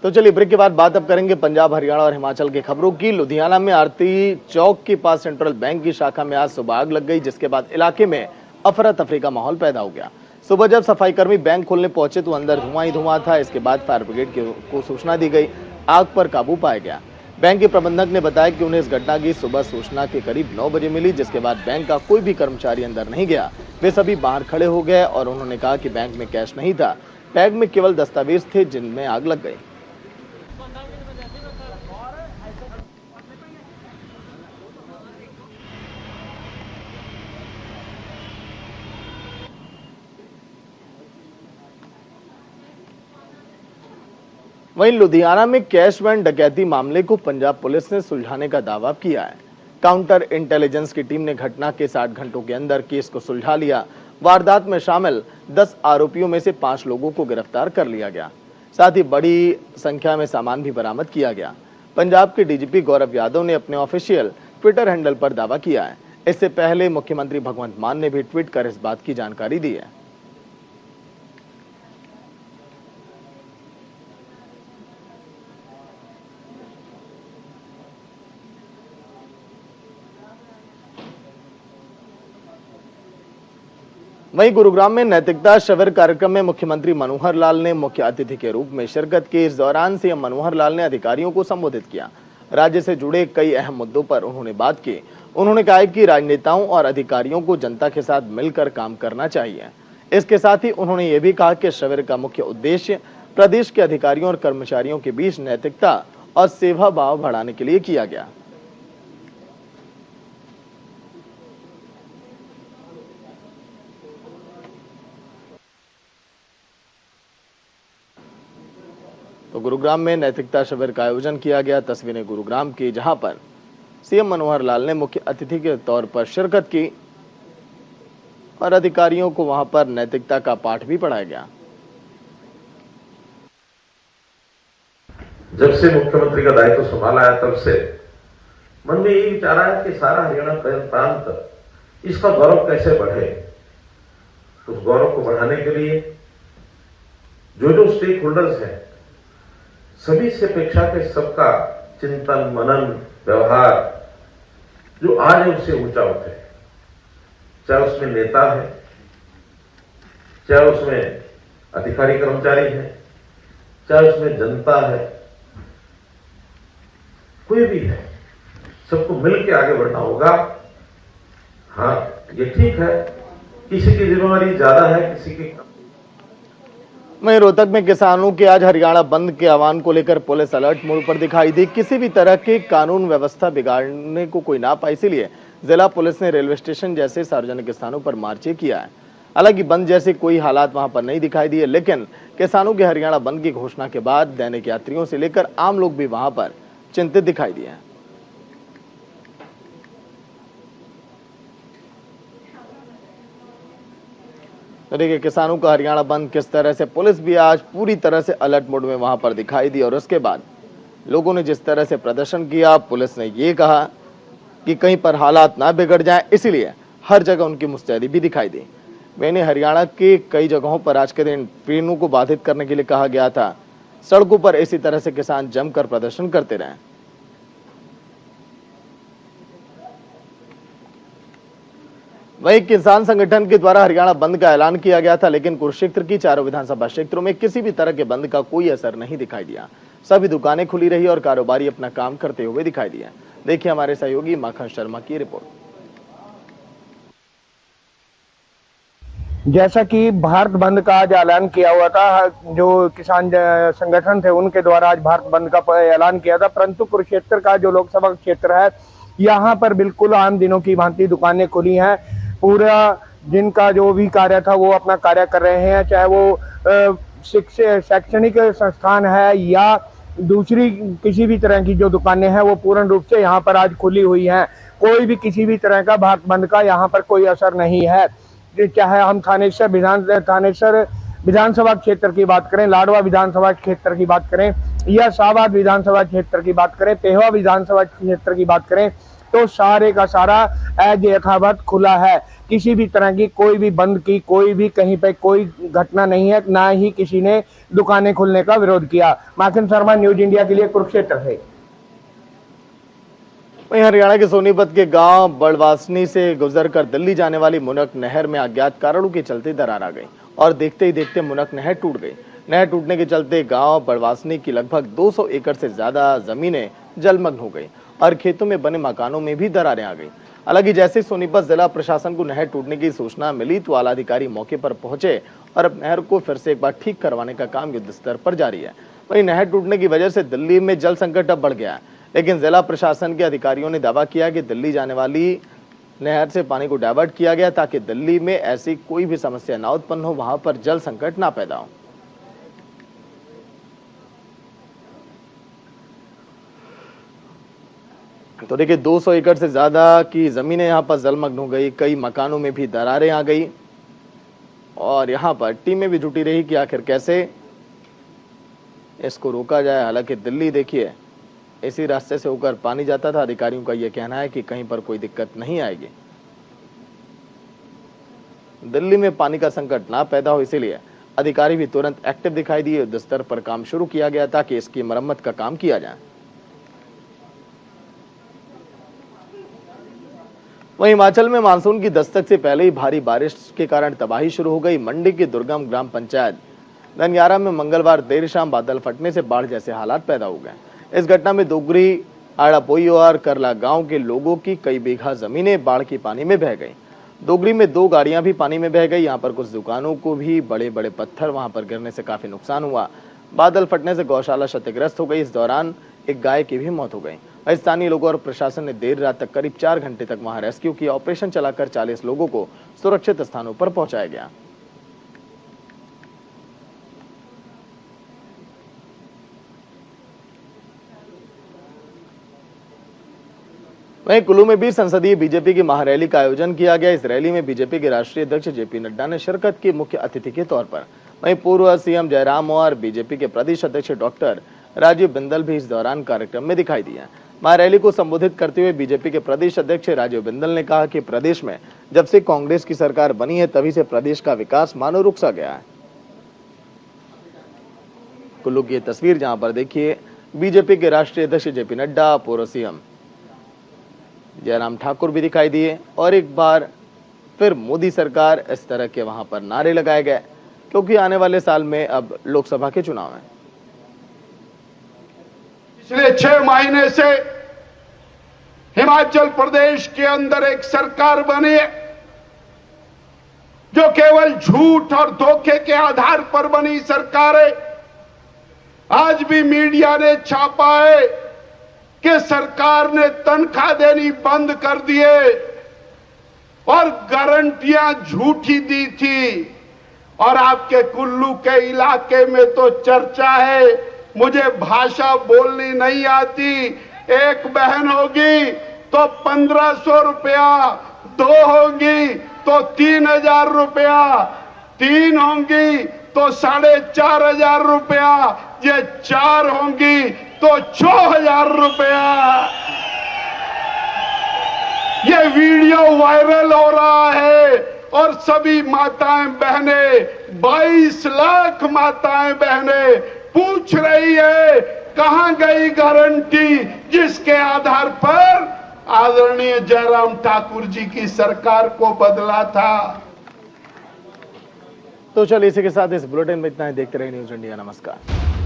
तो चलिए ब्रेक के बाद बात अब करेंगे पंजाब, हरियाणा और हिमाचल की खबरों की। लुधियाना में आरती चौक के पास सेंट्रल बैंक की शाखा में आज सुबह आग लग गई, जिसके बाद इलाके में अफरा तफरी का माहौल पैदा हो गया। सुबह जब सफाई कर्मी बैंक खोलने पहुंचे तो अंदर धुआं ही धुआं था। इसके बाद फायर ब्रिगेड को सूचना दी गई, आग पर काबू पाया गया। बैंक के प्रबंधक ने बताया कि उन्हें इस घटना की सुबह सूचना के करीब 9 बजे मिली, जिसके बाद बैंक का कोई भी कर्मचारी अंदर नहीं गया। वे सभी बाहर खड़े हो गए और उन्होंने कहा कि बैंक में कैश नहीं था, बैग में केवल दस्तावेज थे जिनमें आग लग गई। वहीं लुधियाना में कैश वैन डकैती मामले को पंजाब पुलिस ने सुलझाने का दावा किया है। काउंटर इंटेलिजेंस की टीम ने घटना के 60 घंटों के अंदर केस को सुलझा लिया। वारदात में शामिल 10 आरोपियों में से 5 लोगों को गिरफ्तार कर लिया गया। साथ ही बड़ी संख्या में सामान भी बरामद किया गया। पंजाब के डीजीपी गौरव यादव ने अपने ऑफिशियल ट्विटर हैंडल पर दावा किया है। इससे पहले मुख्यमंत्री भगवंत मान ने भी ट्वीट कर इस बात की जानकारी दी है। वहीं गुरुग्राम में नैतिकता शिविर कार्यक्रम में मुख्यमंत्री मनोहर लाल ने मुख्य अतिथि के रूप में शिरकत की। इस दौरान सीएम मनोहर लाल ने अधिकारियों को संबोधित किया। राज्य से जुड़े कई अहम मुद्दों पर उन्होंने बात की। उन्होंने कहा कि राजनेताओं और अधिकारियों को जनता के साथ मिलकर काम करना चाहिए। इसके साथ ही उन्होंने ये भी कहा कि शिविर का मुख्य उद्देश्य प्रदेश के अधिकारियों और कर्मचारियों के बीच नैतिकता और सेवा भाव बढ़ाने के लिए किया गया। तो गुरुग्राम में नैतिकता शिविर का आयोजन किया गया। तस्वीरें गुरुग्राम की, जहां पर सीएम मनोहर लाल ने मुख्य अतिथि के तौर पर शिरकत की और अधिकारियों को वहां पर नैतिकता का पाठ भी पढ़ाया गया। जब से मुख्यमंत्री का दायित्व संभाला है तब से मन में यही विचार है कि सारा हरियाणा प्रांत इसका गौरव कैसे बढ़े। उस गौरव को बढ़ाने के लिए जो स्टेक होल्डर्स हैं, सभी से अपेक्षा के सबका चिंतन, मनन, व्यवहार जो आज है उससे ऊंचा उठे। चाहे उसमें नेता है, चाहे उसमें अधिकारी कर्मचारी है, चाहे उसमें जनता है, कोई भी है, सबको मिलकर आगे बढ़ना होगा। हाँ, ये ठीक है, किसी की जिम्मेवारी ज्यादा है, किसी की कम। वहीं रोहतक में किसानों के आज हरियाणा बंद के आह्वान को लेकर पुलिस अलर्ट मोड पर दिखाई दी। किसी भी तरह की कानून व्यवस्था बिगाड़ने को कोई ना पाए, इसीलिए जिला पुलिस ने रेलवे स्टेशन जैसे सार्वजनिक स्थानों पर मार्च किया है। हालांकि बंद जैसे कोई हालात वहां पर नहीं दिखाई दिए, लेकिन किसानों के हरियाणा बंद की घोषणा के बाद दैनिक यात्रियों से लेकर आम लोग भी वहां पर चिंतित दिखाई दिए हैं। तो देखिए, किसानों का हरियाणा बंद किस तरह से, पुलिस भी आज पूरी तरह से अलर्ट मोड में वहां पर दिखाई दी और उसके बाद लोगों ने जिस तरह से प्रदर्शन किया, पुलिस ने ये कहा कि कहीं पर हालात ना बिगड़ जाएं, इसीलिए हर जगह उनकी मुस्तैदी भी दिखाई दी। मैंने हरियाणा के कई जगहों पर आज के दिन ट्रेनों को बाधित करने के लिए कहा गया था। सड़कों पर इसी तरह से किसान जमकर प्रदर्शन करते रहे। वहीं किसान संगठन के द्वारा हरियाणा बंद का ऐलान किया गया था, लेकिन कुरुक्षेत्र की चारों विधानसभा क्षेत्रों में किसी भी तरह के बंद का कोई असर नहीं दिखाई दिया। सभी दुकानें खुली रही और कारोबारी अपना काम करते हुए दिखाई दिए। देखिए हमारे सहयोगी माखन शर्मा की रिपोर्ट। जैसा कि भारत बंद का आज ऐलान किया हुआ था, जो किसान संगठन थे उनके द्वारा आज भारत बंद का ऐलान किया था, परंतु कुरुक्षेत्र का जो लोकसभा क्षेत्र है, यहाँ पर बिल्कुल आम दिनों की भांति दुकानें खुली हैं। पूरा जिनका जो भी कार्य था वो अपना कार्य कर रहे हैं, चाहे वो शैक्षणिक संस्थान है या दूसरी किसी भी तरह की जो दुकानें हैं, वो पूर्ण रूप से यहाँ पर आज खुली हुई हैं। कोई भी किसी भी तरह का भारत बंद का यहाँ पर कोई असर नहीं है। चाहे हम थानेसर विधानसभा क्षेत्र की बात करें, लाडवा विधानसभा क्षेत्र की बात करें या शाहबाद विधानसभा क्षेत्र की बात करें, पेहवा विधानसभा क्षेत्र की बात करें, तो सारे का सारा एज यथावत खुला है। किसी भी तरह की कोई भी बंद की कोई भी कहीं पे कोई घटना नहीं है, ना ही किसी ने दुकानें खोलने का विरोध किया। माखन शर्मा, न्यूज इंडिया के लिए कुरुक्षेत्र से। वहीं हरियाणा के सोनीपत के गांव बड़वासनी से गुजरकर दिल्ली जाने वाली मुनक नहर में अज्ञात कारणों के चलते दरार आ गई और देखते ही देखते मुनक नहर टूट गई। नहर टूटने के चलते गांव बड़वासनी की लगभग 200 एकड़ से ज्यादा जमीनें जलमग्न हो गई और खेतों में बने मकानों में भी दरारें आ गई। हालांकि जैसे सोनीपत जिला प्रशासन को नहर टूटने की सूचना मिली तो आला अधिकारी मौके पर पहुंचे और अब नहर को फिर से एक बार ठीक करवाने का काम युद्ध स्तर पर जारी है। वहीं नहर टूटने की वजह से दिल्ली में जल संकट अब बढ़ गया है, लेकिन जिला प्रशासन के अधिकारियों ने दावा किया कि दिल्ली जाने वाली नहर से पानी को डाइवर्ट किया गया ताकि दिल्ली में ऐसी कोई भी समस्या ना उत्पन्न हो, वहां पर जल संकट ना पैदा हो। तो देखिए 200 एकड़ से ज्यादा की जमीनें यहां पर जलमग्न हो गई, कई मकानों में भी दरारें आ गई और यहां पर टीमें भी जुटी रही कि आखिर कैसे इसको रोका जाए। हालांकि दिल्ली देखिए इसी रास्ते से होकर पानी जाता था। अधिकारियों का यह कहना है कि कहीं पर कोई दिक्कत नहीं आएगी, दिल्ली में पानी का संकट ना पैदा हो, इसीलिए अधिकारी भी तुरंत एक्टिव दिखाई दिए। युद्ध स्तर पर काम शुरू किया गया ताकि इसकी मरम्मत का काम किया जाए। वहीं हिमाचल में मानसून की दस्तक से पहले ही भारी बारिश के कारण तबाही शुरू हो गई। मंडी की दुर्गम ग्राम पंचायत धनियारा में मंगलवार देर शाम बादल फटने से बाढ़ जैसे हालात पैदा हो गए। इस घटना में दोगरी, आड़ापोई और करला गांव के लोगों की कई बीघा जमीनें बाढ़ की पानी में बह गई। दोगरी में 2 गाड़ियां भी पानी में बह गई। यहां पर कुछ दुकानों को भी बड़े बड़े पत्थर वहां पर गिरने से काफी नुकसान हुआ। बादल फटने से गौशाला क्षतिग्रस्त हो गई। इस दौरान एक गाय की भी मौत हो गई। स्थानीय लोगों और प्रशासन ने देर रात तक करीब 4 घंटे तक वहां रेस्क्यू किया। ऑपरेशन चलाकर 40 लोगों को सुरक्षित स्थानों पर पहुंचाया गया। वहीं कुल्लू में भी संसदीय बीजेपी की महारैली का आयोजन किया गया। इस रैली में बीजेपी के राष्ट्रीय अध्यक्ष जेपी नड्डा ने शिरकत की मुख्य अतिथि के तौर पर। वहीं पूर्व सीएम जयराम और बीजेपी के प्रदेश अध्यक्ष डॉक्टर राजीव बिंदल भी इस दौरान कार्यक्रम में दिखाई दिए। महारैली को संबोधित करते हुए बीजेपी के प्रदेश अध्यक्ष राजीव बिंदल ने कहा कि प्रदेश में जब से कांग्रेस की सरकार बनी है तभी से प्रदेश का विकास मानो रुक सा गया है। कुल्लू की तस्वीर जहां पर देखिए बीजेपी के राष्ट्रीय अध्यक्ष जेपी नड्डा, पूर्व सीएम जयराम ठाकुर भी दिखाई दिए और एक बार फिर मोदी सरकार इस तरह के वहां पर नारे लगाए गए, क्योंकि आने वाले साल में अब लोकसभा के चुनाव हैं। पिछले 6 महीने से हिमाचल प्रदेश के अंदर एक सरकार बनी है जो केवल झूठ और धोखे के आधार पर बनी सरकार है। आज भी मीडिया ने छापा है कि सरकार ने तनख्वाह देनी बंद कर दिए और गारंटियां झूठी दी थी। और आपके कुल्लू के इलाके में तो चर्चा है, मुझे भाषा बोलनी नहीं आती, एक बहन होगी तो 1500 रुपया, 2 होंगी तो 3000 रुपया, 3 होंगी तो 4500 रुपया, ये 4 होंगी तो 6000 रुपया। ये वीडियो वायरल हो रहा है और सभी माताएं बहनें, 22 लाख माताएं बहनें पूछ रही है कहां गई गारंटी जिसके आधार पर आदरणीय जयराम ठाकुर जी की सरकार को बदला था। तो चलिए इसी के साथ इस बुलेटिन में इतना ही। देखते रहिए न्यूज इंडिया। नमस्कार।